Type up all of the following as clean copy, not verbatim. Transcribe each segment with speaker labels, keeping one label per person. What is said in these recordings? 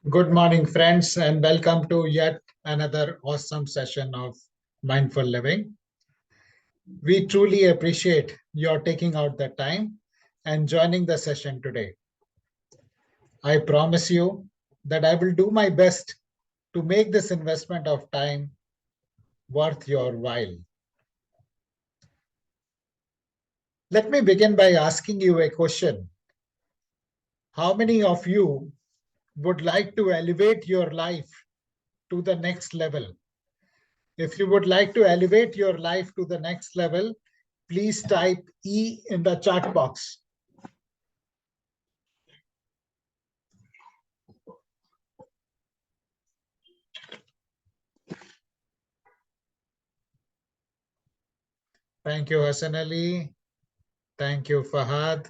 Speaker 1: Good morning, friends, and welcome to yet another awesome session of Mindful Living. We truly appreciate your taking out the time and joining the session today. I promise you that I will do my best to make this investment of time worth your while. Let me begin by asking you a question. How many of you would like to elevate your life to the next level? If you would like to elevate your life to the next level, please type E in the chat box. Thank you, Hassan Ali. Thank you, Fahad.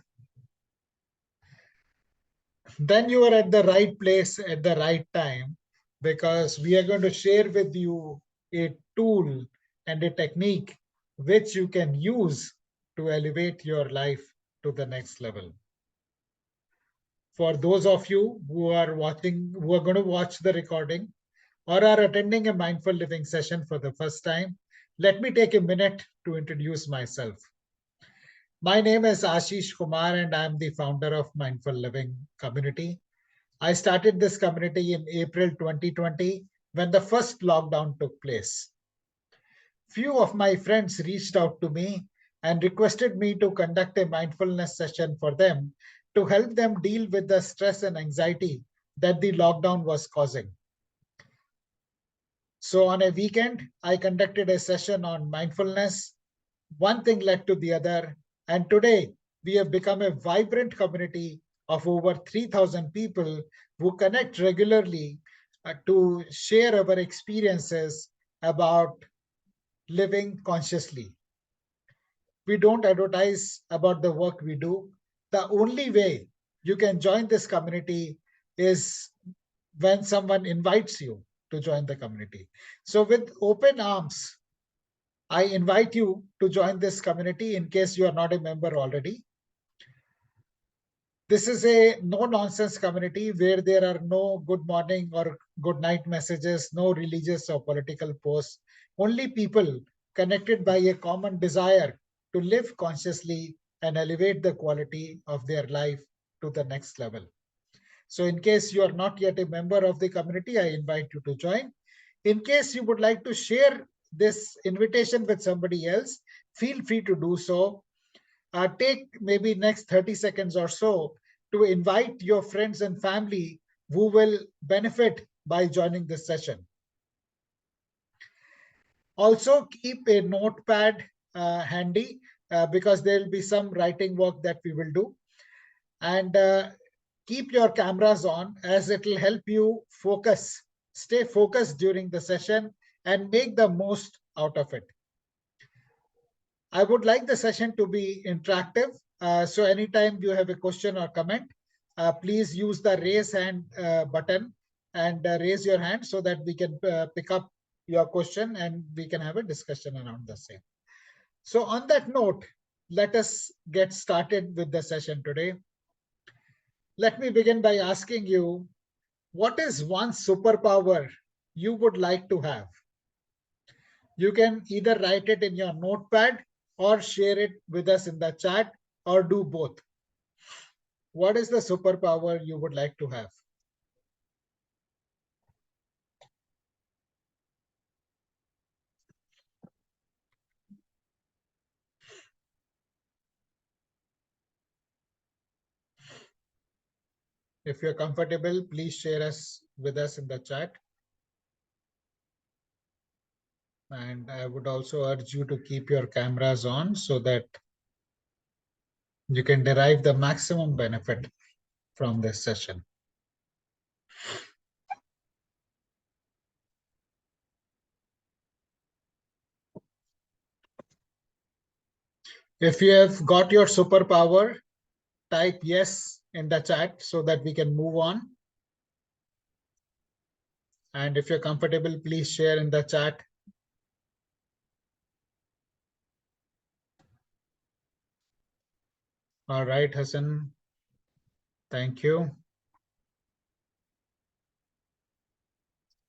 Speaker 1: Then you are at the right place at the right time, because we are going to share with you a tool and a technique which you can use to elevate your life to the next level. For those of you who are going to watch the recording or are attending a mindful living session for the first time, let me take a minute to introduce myself. My name is Ashish Kumar, and I'm the founder of Mindful Living Community. I started this community in April 2020 when the first lockdown took place. Few of my friends reached out to me and requested me to conduct a mindfulness session for them to help them deal with the stress and anxiety that the lockdown was causing. So on a weekend, I conducted a session on mindfulness. One thing led to the other, and today we have become a vibrant community of over 3,000 people who connect regularly to share our experiences about living consciously. We don't advertise about the work we do. The only way you can join this community is when someone invites you to join the community. So, with open arms, I invite you to join this community in case you are not a member already. This is a no nonsense community where there are no good morning or good night messages, no religious or political posts, only people connected by a common desire to live consciously and elevate the quality of their life to the next level. So, in case you are not yet a member of the community, I invite you to join. In case you would like to share this invitation with somebody else, feel free to do so. Take maybe next 30 seconds or so to invite your friends and family who will benefit by joining this session. Also, keep a notepad handy because there will be some writing work that we will do. And keep your cameras on, as it will help you focus, stay focused during the session and make the most out of it. I would like the session to be interactive. So anytime you have a question or comment, please use the raise hand button and raise your hand so that we can pick up your question and we can have a discussion around the same. So on that note, let us get started with the session today. Let me begin by asking you, what is one superpower you would like to have? You can either write it in your notepad or share it with us in the chat, or do both. What is the superpower you would like to have? If you're comfortable, please share us with us in the chat. And I would also urge you to keep your cameras on so that you can derive the maximum benefit from this session. If you have got your superpower, type yes in the chat so that we can move on. And if you're comfortable, please share in the chat. All right, Hassan. Thank you.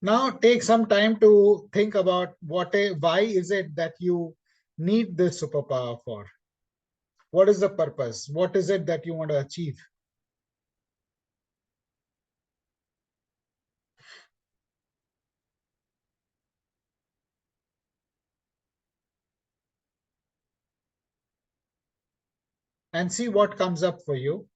Speaker 1: Now take some time to think about why is it that you need this superpower for? What is the purpose? What is it that you want to achieve? And see what comes up for you.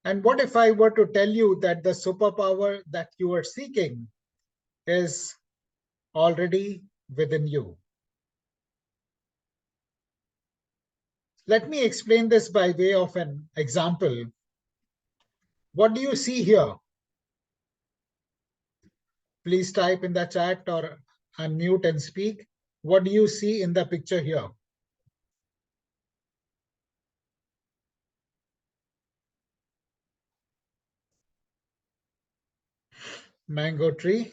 Speaker 1: And what if I were to tell you that the superpower that you are seeking is already within you? Let me explain this by way of an example. What do you see here? Please type in the chat or unmute and speak. What do you see in the picture here? Mango tree.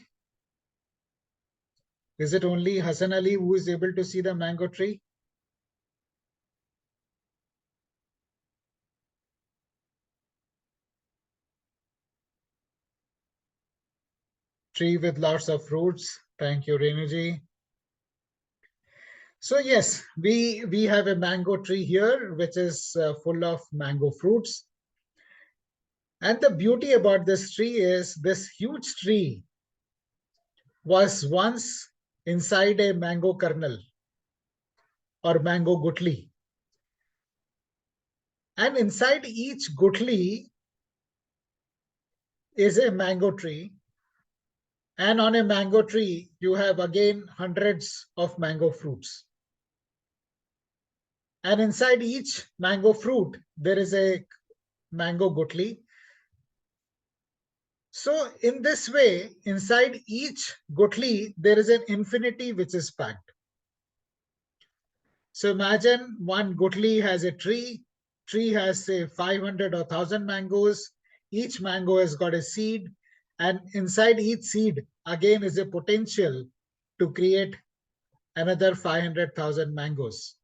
Speaker 1: Is it only Hassan Ali who is able to see the mango tree? Tree with lots of fruits. Thank you, Renuji. So yes, we have a mango tree here, which is full of mango fruits. And the beauty about this tree is this huge tree was once inside a mango kernel or mango gutli. And inside each gutli is a mango tree. And on a mango tree, you have again hundreds of mango fruits. And inside each mango fruit, there is a mango gutli. So in this way, inside each gutli, there is an infinity which is packed. So imagine one gutli has a tree. Tree has say 500 or 1,000 mangoes. Each mango has got a seed. And inside each seed, again, is a potential to create another 500,000 mangoes.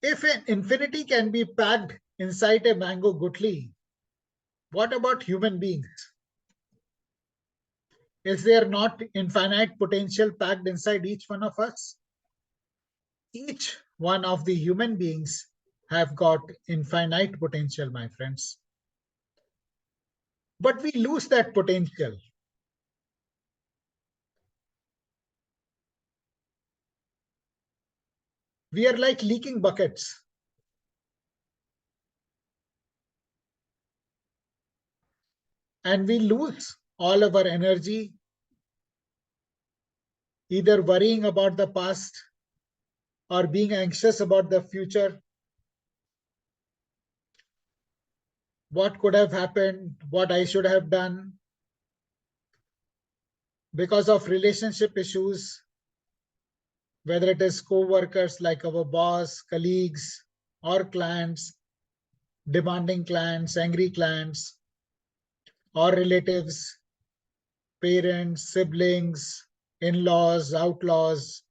Speaker 1: If an infinity can be packed inside a mango gutli, what about human beings? Is there not infinite potential packed inside each one of us? Each one of the human beings have got infinite potential, my friends. But we lose that potential. We are like leaking buckets. And we lose all of our energy, either worrying about the past or being anxious about the future. What could have happened, what I should have done. Because of relationship issues, whether it is co-workers like our boss, colleagues, or clients, demanding clients, angry clients, or relatives, parents, siblings, in-laws, outlaws,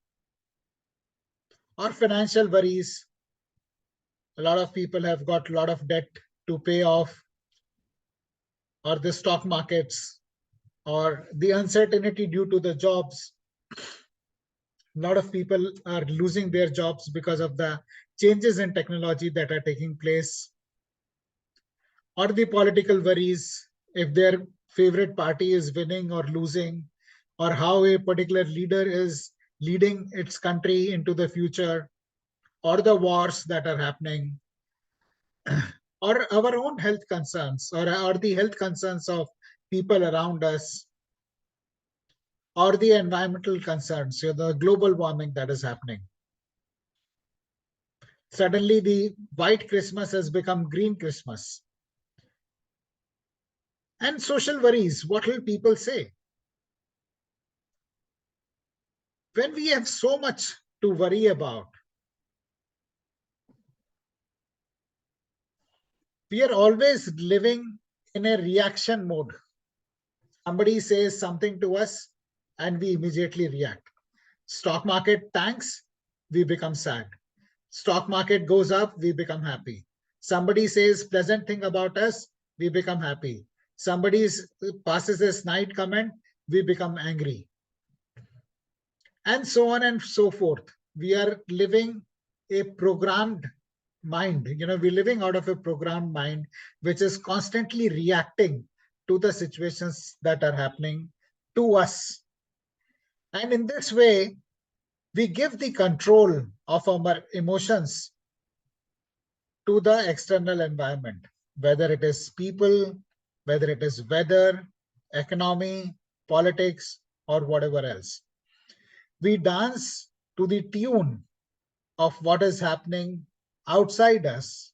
Speaker 1: or financial worries. A lot of people have got a lot of debt to pay off, or the stock markets, or the uncertainty due to the jobs. A lot of people are losing their jobs because of the changes in technology that are taking place, or the political worries if their favorite party is winning or losing, or how a particular leader is leading its country into the future, or the wars that are happening, or our own health concerns, or the health concerns of people around us, or the environmental concerns, the global warming that is happening. Suddenly, the white Christmas has become green Christmas. And social worries, what will people say? When we have so much to worry about, we are always living in a reaction mode. Somebody says something to us and we immediately react. Stock market tanks, we become sad. Stock market goes up, we become happy. Somebody says pleasant thing about us, we become happy. Somebody passes a snide comment, we become angry. And so on and so forth. We are living a programmed mind. We're living out of a programmed mind, which is constantly reacting to the situations that are happening to us. And in this way, we give the control of our emotions to the external environment, whether it is people, whether it is weather, economy, politics, or whatever else. We dance to the tune of what is happening outside us.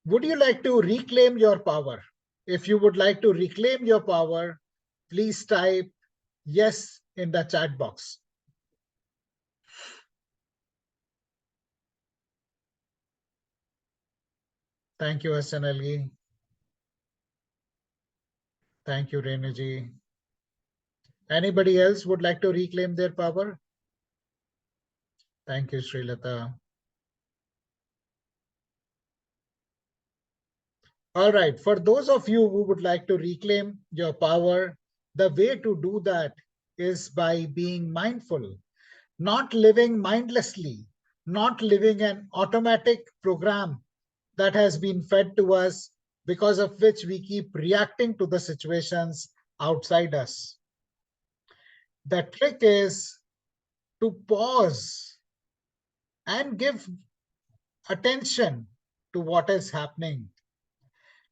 Speaker 1: Would you like to reclaim your power? If you would like to reclaim your power, please type yes in the chat box. Thank you, SNLE. Thank you, Renuji. Anybody else would like to reclaim their power? Thank you, Srilata. All right, for those of you who would like to reclaim your power, the way to do that is by being mindful, not living mindlessly, not living an automatic program that has been fed to us, because of which we keep reacting to the situations outside us. The trick is to pause and give attention to what is happening.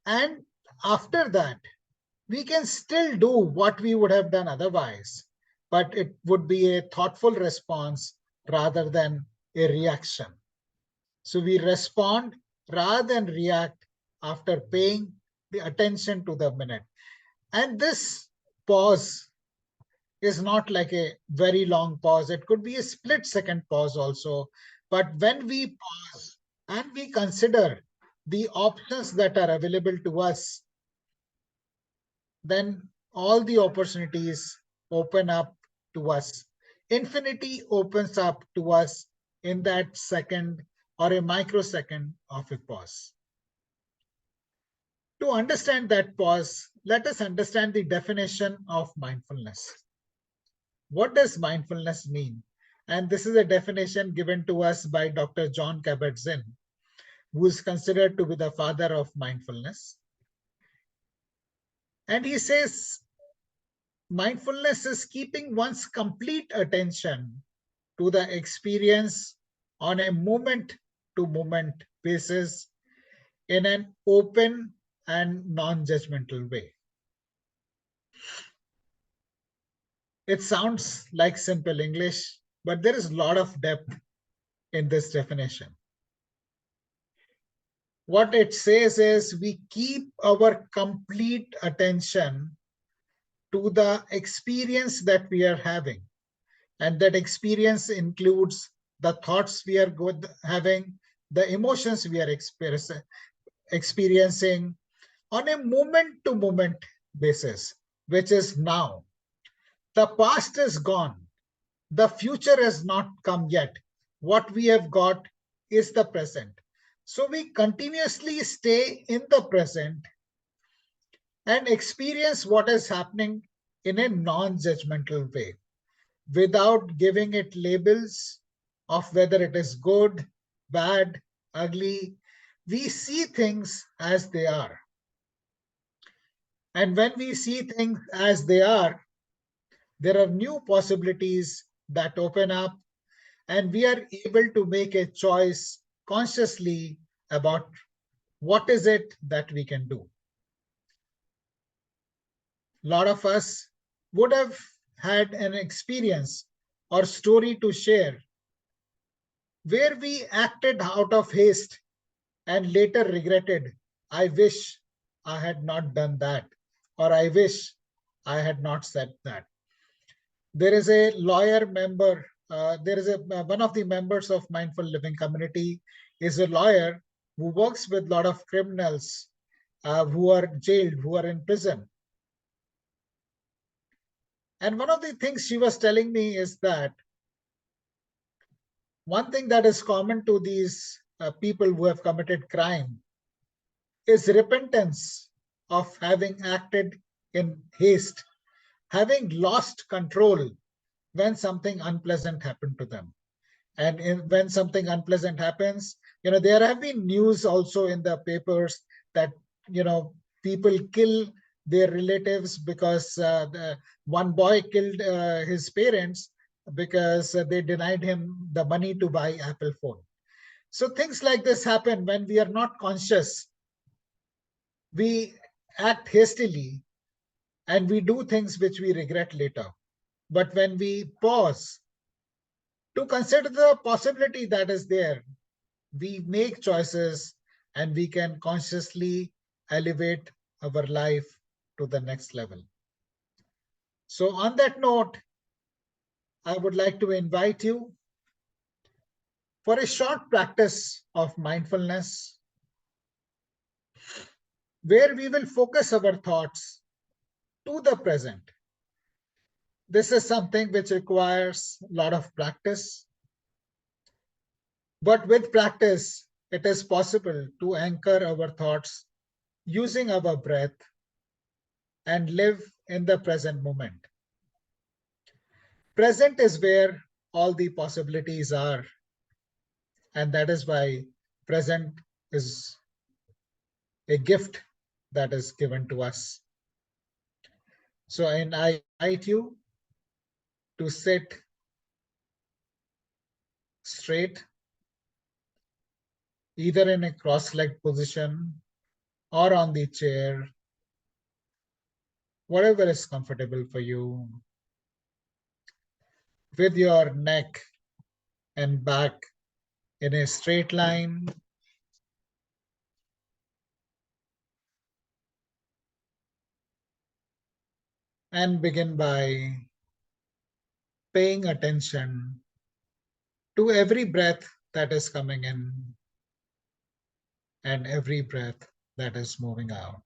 Speaker 1: And after that, we can still do what we would have done otherwise, but it would be a thoughtful response rather than a reaction. So we respond rather than react after paying the attention to the minute. And this pause is not like a very long pause. It could be a split-second pause also. But when we pause and we consider the options that are available to us, then all the opportunities open up to us. Infinity opens up to us in that second or a microsecond of a pause. To understand that pause, let us understand the definition of mindfulness. What does mindfulness mean? And this is a definition given to us by Dr. John Kabat-Zinn, who is considered to be the father of mindfulness. And he says, mindfulness is keeping one's complete attention to the experience on a moment-to-moment basis in an open and non-judgmental way. It sounds like simple English, but there is a lot of depth in this definition. What it says is we keep our complete attention to the experience that we are having. And that experience includes the thoughts we are having, the emotions we are experiencing on a moment-to-moment basis, which is now. The past is gone. The future has not come yet. What we have got is the present. So we continuously stay in the present and experience what is happening in a non-judgmental way, without giving it labels of whether it is good, bad, ugly. We see things as they are. And when we see things as they are, there are new possibilities that open up, and we are able to make a choice consciously about what is it that we can do. A lot of us would have had an experience or story to share where we acted out of haste and later regretted, I wish I had not done that, or I wish I had not said that. There is a lawyer member, there is one of the members of Mindful Living community is a lawyer who works with a lot of criminals who are jailed, who are in prison. And one of the things she was telling me is that One thing that is common to these people who have committed crime is repentance of having acted in haste, having lost control when something unpleasant happened to them. And when something unpleasant happens, there have been news also in the papers that people kill their relatives because one boy killed his parents because they denied him the money to buy Apple phone. So things like this happen when we are not conscious. We act hastily and we do things which we regret later. But when we pause to consider the possibility that is there, we make choices and we can consciously elevate our life to the next level. So, on that note, I would like to invite you for a short practice of mindfulness where we will focus our thoughts to the present. This is something which requires a lot of practice, but with practice, it is possible to anchor our thoughts using our breath and live in the present moment. Present is where all the possibilities are, and that is why present is a gift that is given to us. So, and I invite you to sit straight, either in a cross-legged position or on the chair, whatever is comfortable for you, with your neck and back in a straight line. And begin by paying attention to every breath that is coming in and every breath that is moving out.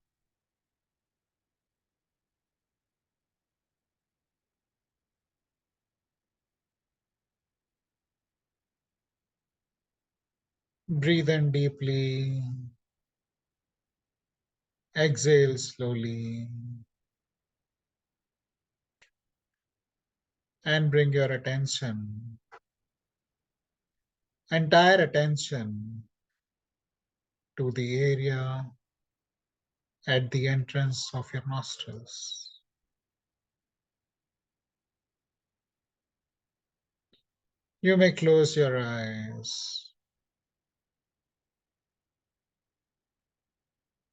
Speaker 1: Breathe in deeply, exhale slowly, and bring your attention, entire attention, to the area at the entrance of your nostrils. You may close your eyes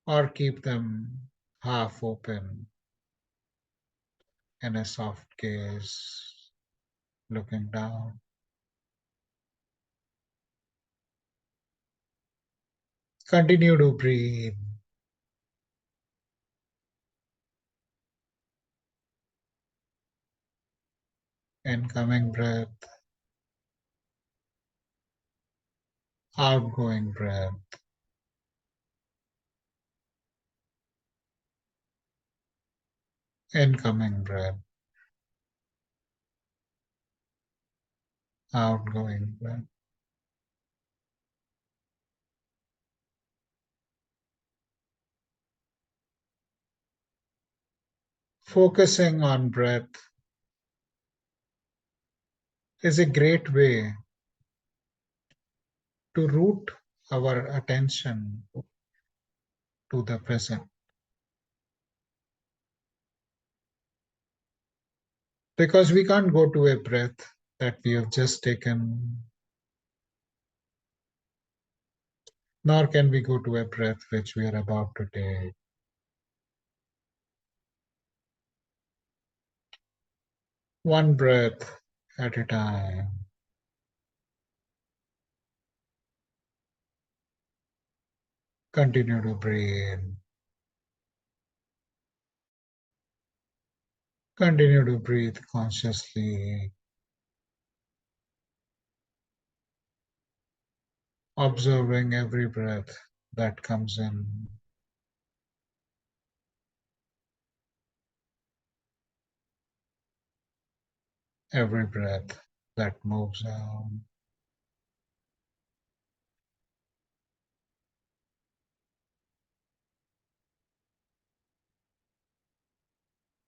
Speaker 1: or keep them half open in a soft gaze, looking down. Continue to breathe. Incoming breath, outgoing breath. Incoming breath, outgoing breath. Focusing on breath is a great way to root our attention to the present. Because we can't go to a breath that we have just taken, nor can we go to a breath which we are about to take. One breath at a time. Continue to breathe. Continue to breathe consciously, observing every breath that comes in, every breath that moves out.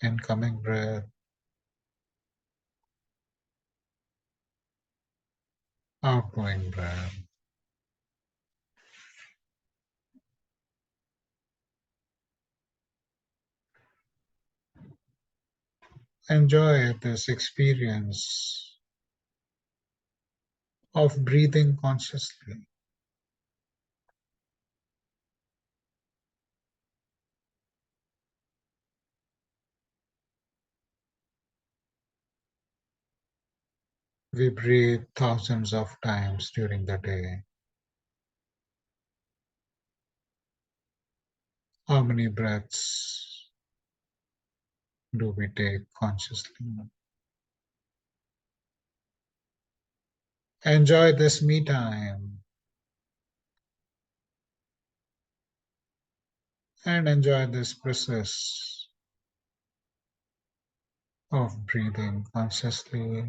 Speaker 1: Incoming breath, outgoing breath. Enjoy this experience of breathing consciously. We breathe thousands of times during the day. How many breaths do we take consciously? Enjoy this me time and enjoy this process of breathing consciously.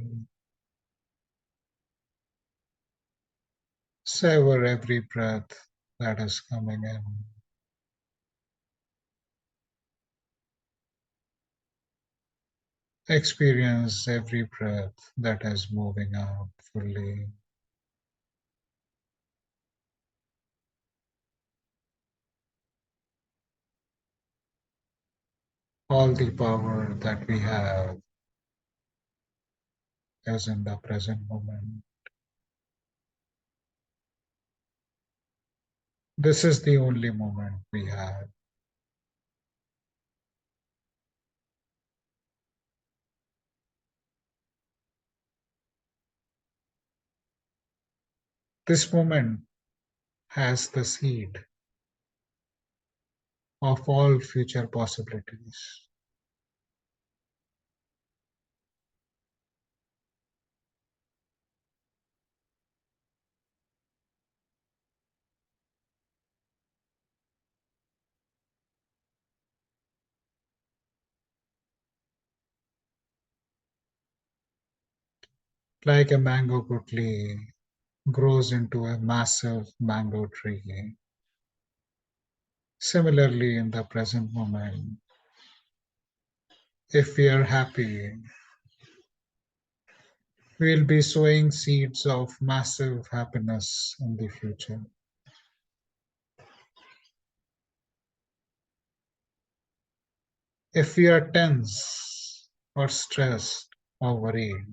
Speaker 1: Savor every breath that is coming in. Experience every breath that is moving out fully. All the power that we have is in the present moment. This is the only moment we have. This moment has the seed of all future possibilities. Like a mango gutli grows into a massive mango tree. Similarly, in the present moment, if we are happy, we'll be sowing seeds of massive happiness in the future. If we are tense or stressed or worried,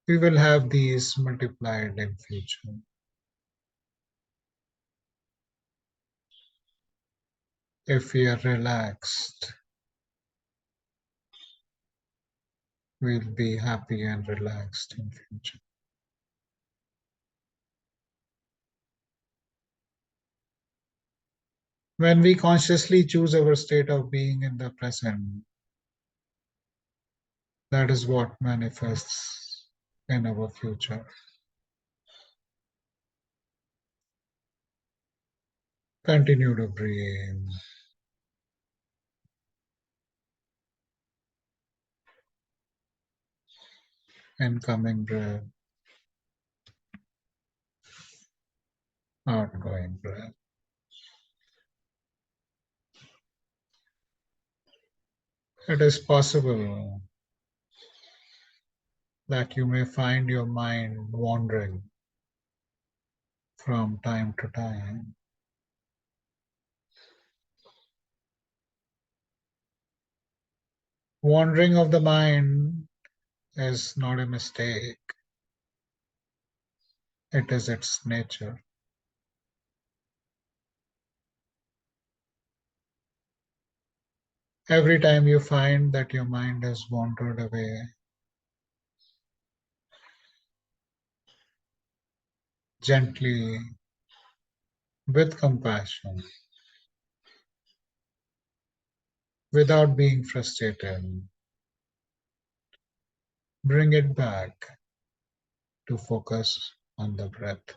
Speaker 1: we will have these multiplied in future. If we are relaxed, we'll be happy and relaxed in future. When we consciously choose our state of being in the present, that is what manifests in our future. Continue to breathe. Incoming breath, outgoing breath. It is possible that you may find your mind wandering from time to time. Wandering of the mind is not a mistake, it is its nature. Every time you find that your mind has wandered away, gently, with compassion, without being frustrated, bring it back to focus on the breath.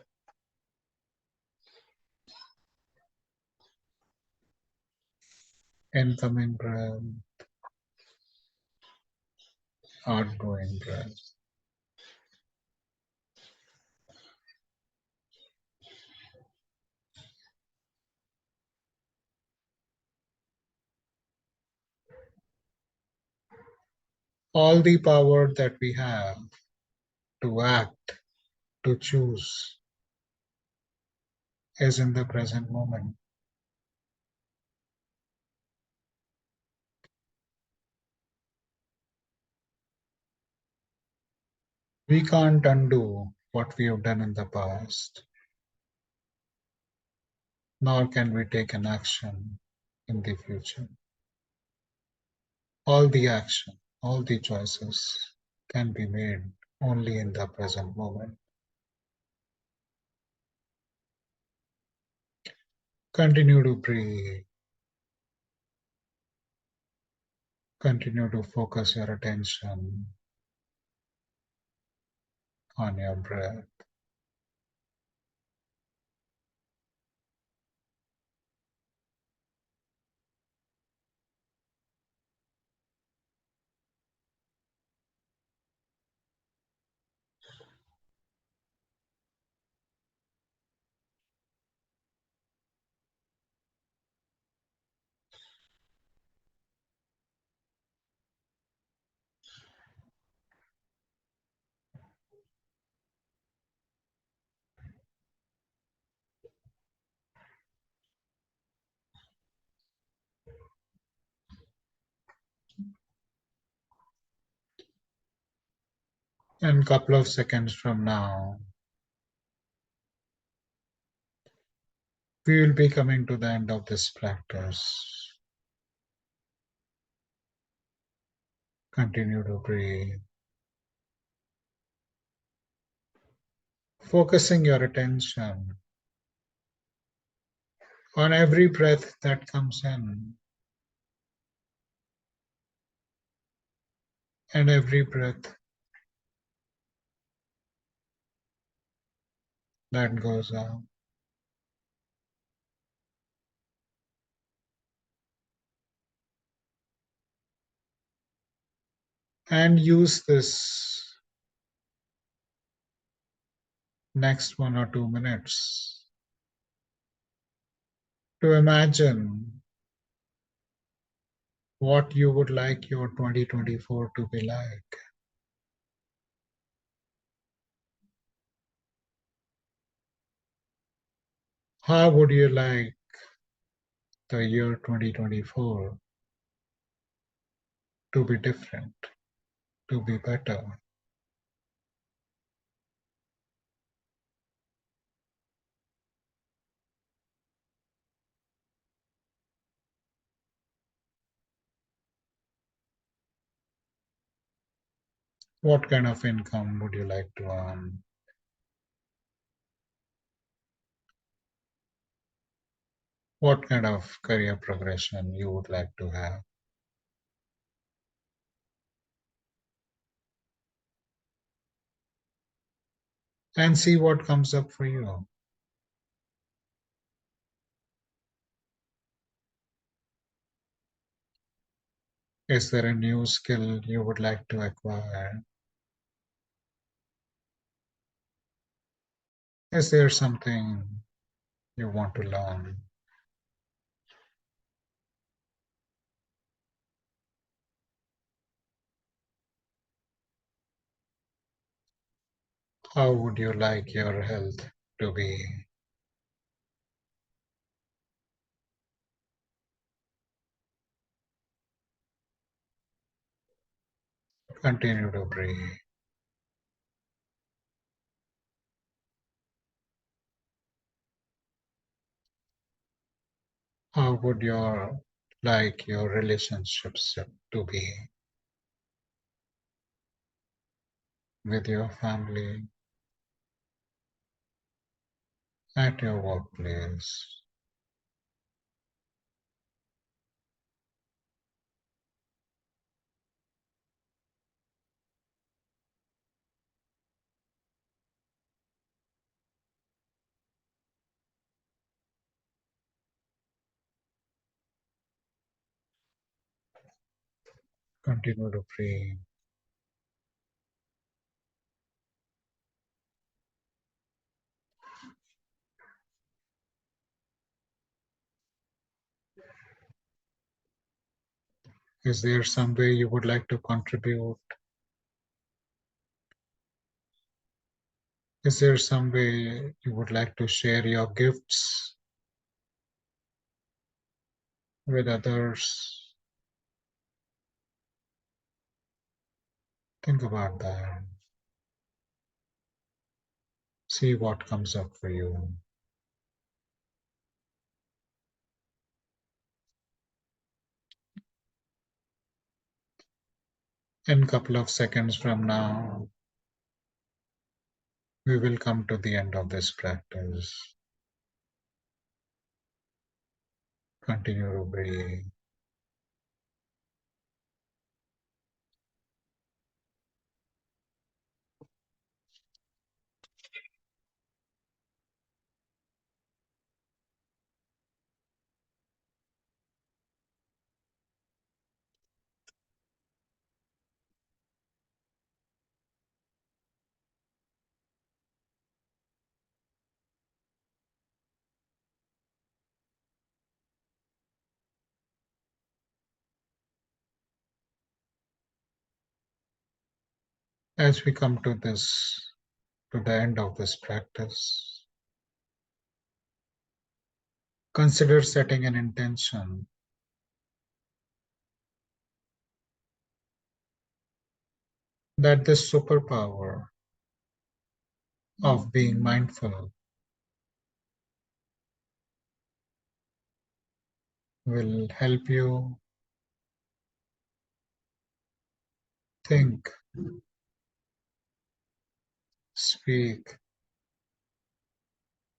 Speaker 1: Incoming breath, outgoing breath. All the power that we have to act, to choose, is in the present moment. We can't undo what we have done in the past, nor can we take an action in the future. All the action, all the choices can be made only in the present moment. Continue to breathe. Continue to focus your attention on your breath. And a couple of seconds from now, we will be coming to the end of this practice. Continue to breathe. Focusing your attention on every breath that comes in and every breath that goes out. And use this next 1 or 2 minutes to imagine what you would like your 2024 to be like. How would you like the year 2024 to be different, to be better? What kind of income would you like to earn? What kind of career progression you would like to have? And see what comes up for you. Is there a new skill you would like to acquire? Is there something you want to learn? How would you like your health to be? Continue to breathe. How would your like your relationships to be with your family, at your workplace? Continue to breathe. Is there some way you would like to contribute? Is there some way you would like to share your gifts with others? Think about that. See what comes up for you. In a couple of seconds from now, we will come to the end of this practice. Continue to breathe. As we come to the end of this practice, consider setting an intention that this superpower of being mindful will help you think, speak,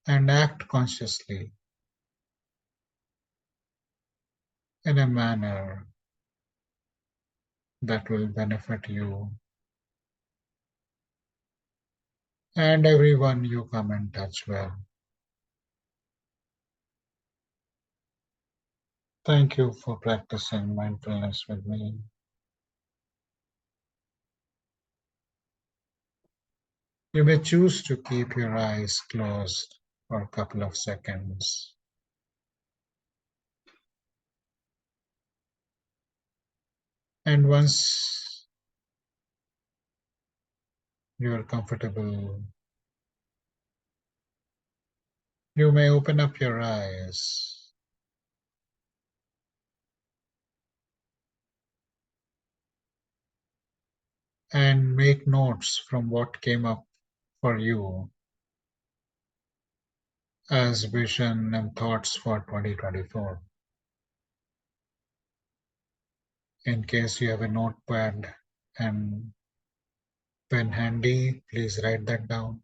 Speaker 1: and act consciously in a manner that will benefit you and everyone you come in touch with. Thank you for practicing mindfulness with me. You may choose to keep your eyes closed for a couple of seconds. And once you are comfortable, you may open up your eyes and make notes from what came up for you as vision and thoughts for 2024. In case you have a notepad and pen handy, please write that down.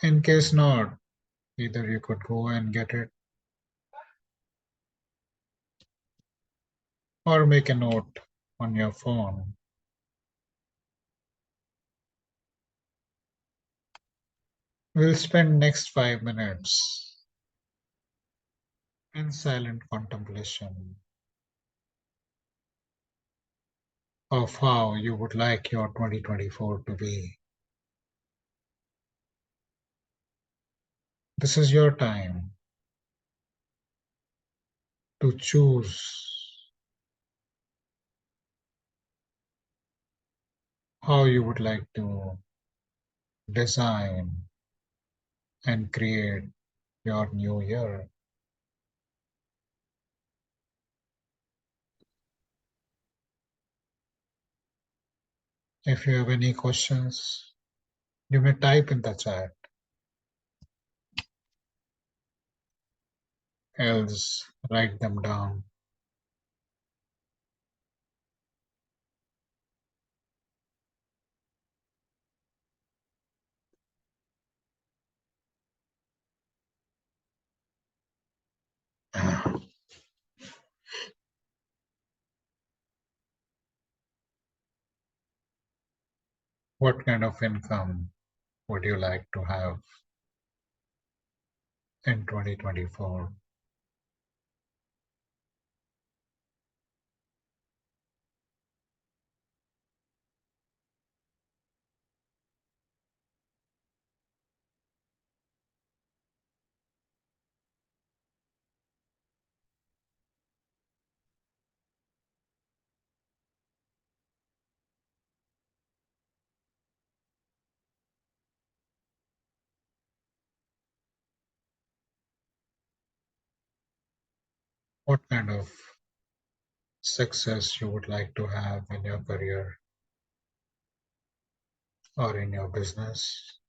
Speaker 1: In case not, either you could go and get it or make a note on your phone. We'll spend next 5 minutes in silent contemplation of how you would like your 2024 to be. This is your time to choose how you would like to design and create your new year. If you have any questions, you may type in the chat. Else, write them down. What kind of income would you like to have in 2024? What kind of success you would like to have in your career or in your business?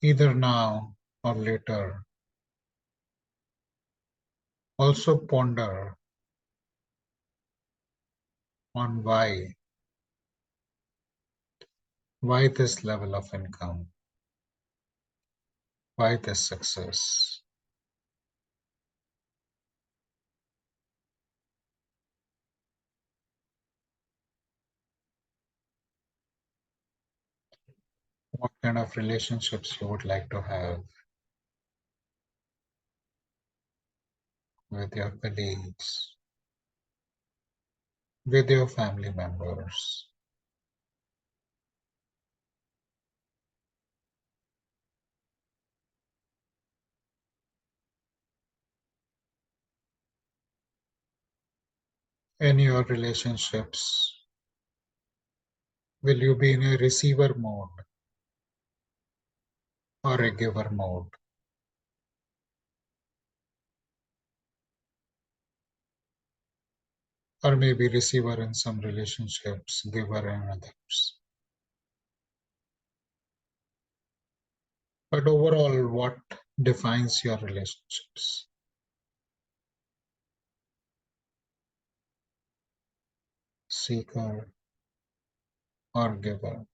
Speaker 1: Either now or later. Also ponder on why this level of income, why this success. What kind of relationships you would like to have with your colleagues, with your family members. In your relationships, will you be in a receiver mode or a giver mode? Or maybe receiver in some relationships, giver in others. But overall, what defines your relationships? Seeker or giver?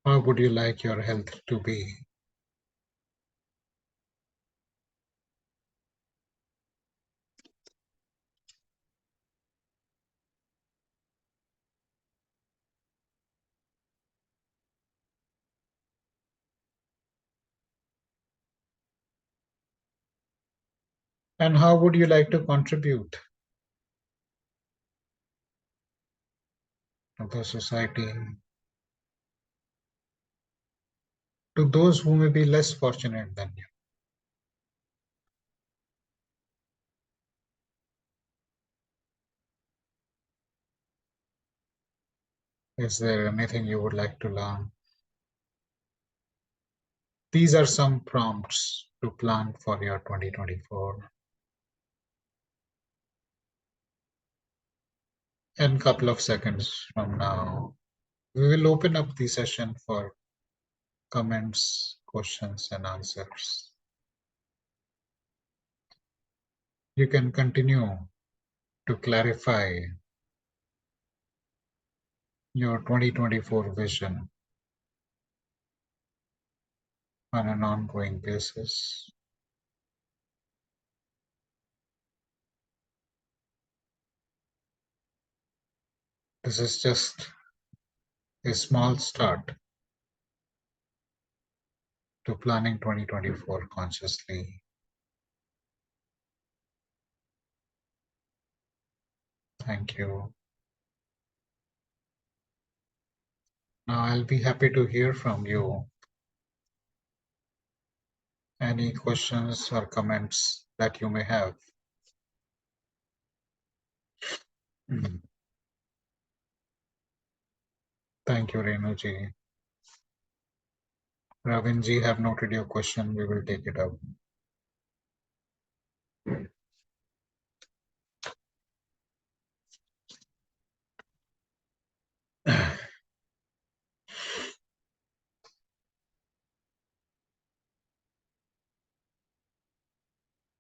Speaker 1: How would you like your health to be? And how would you like to contribute to the society, to those who may be less fortunate than you? Is there anything you would like to learn? These are some prompts to plan for your 2024. In a couple of seconds from now, we will open up the session for comments, questions, and answers. You can continue to clarify your 2024 vision on an ongoing basis. This is just a small start to planning 2024 consciously. Thank you. Now I'll be happy to hear from you. Any questions or comments that you may have. Thank you, Renuji. Ravinji, have noted your question. We will take it up.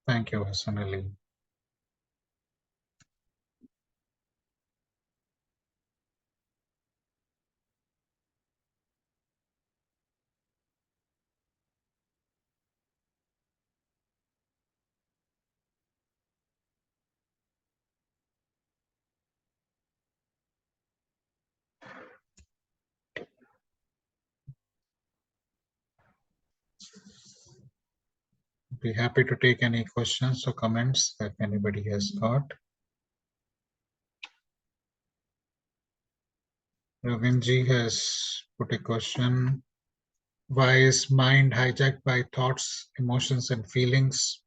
Speaker 1: Thank you, Hassan Ali. be happy to take any questions or comments that anybody has got. Ravinji has put a question. Why is mind hijacked by thoughts, emotions, and feelings?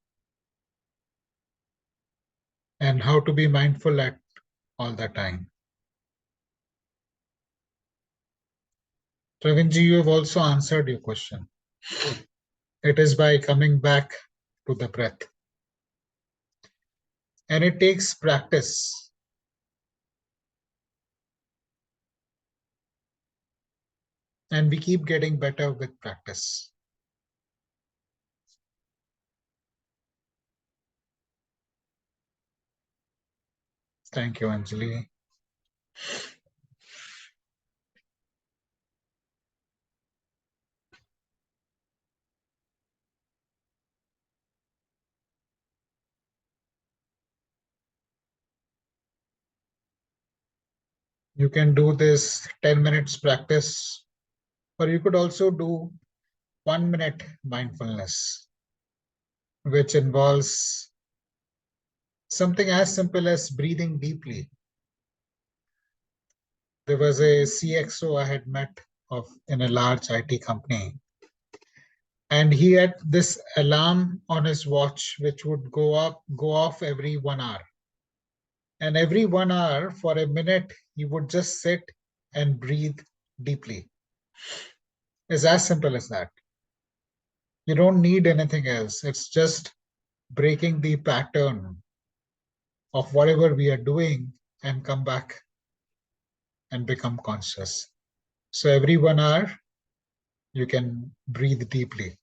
Speaker 1: And how to be mindful at all the time? Ravinji, you have also answered your question. It is by coming back to the breath. And it takes practice. And we keep getting better with practice. Thank you, Anjali. You can do this 10 minutes practice, or you could also do 1 minute mindfulness, which involves something as simple as breathing deeply. There was a CXO I had met in a large IT company, and he had this alarm on his watch which would go off every 1 hour. And every 1 hour for a minute, he would just sit and breathe deeply. It's as simple as that. You don't need anything else. It's just breaking the pattern of whatever we are doing and come back and become conscious. So every 1 hour, you can breathe deeply.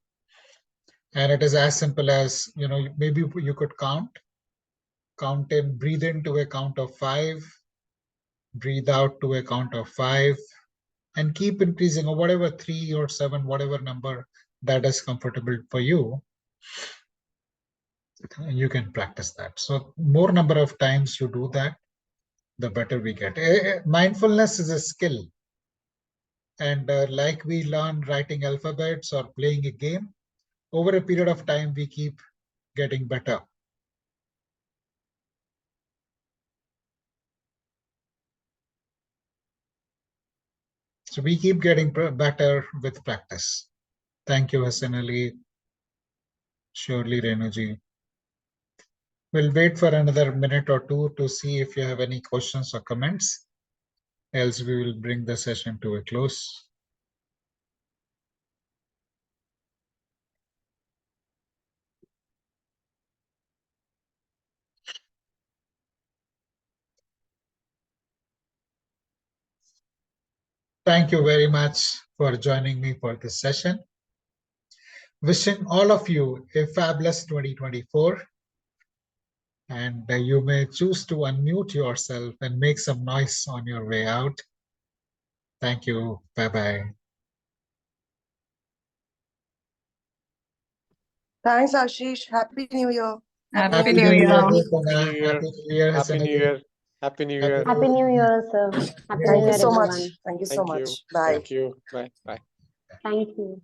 Speaker 1: And it is as simple as, maybe you could count in, breathe into a count of 5, breathe out to a count of 5, and keep increasing, or whatever, 3 or 7, whatever number that is comfortable for you. You can practice that. So more number of times you do that, the better we get. Mindfulness is a skill. And like we learn writing alphabets or playing a game, over a period of time, we keep getting better. So we keep getting better with practice. Thank you, Hassan Ali. Surely, Renuji. We'll wait for another minute or two to see if you have any questions or comments. Else we will bring the session to a close. Thank you very much for joining me for this session. Wishing all of you a fabulous 2024. And you may choose to unmute yourself and make some noise on your way out. Thank you. Bye-bye.
Speaker 2: Thanks, Ashish. Happy New Year.
Speaker 3: Happy New Year.
Speaker 1: Happy
Speaker 4: New Year.
Speaker 1: Happy New Year.
Speaker 4: Happy New Year. Happy New Year.
Speaker 3: Happy New Year, sir. Happy New
Speaker 2: Thank you
Speaker 3: Year,
Speaker 2: so much.
Speaker 3: everyone.
Speaker 2: Thank you so
Speaker 4: Thank you.
Speaker 2: much. Bye.
Speaker 4: Thank you. Bye. Bye.
Speaker 3: Thank you.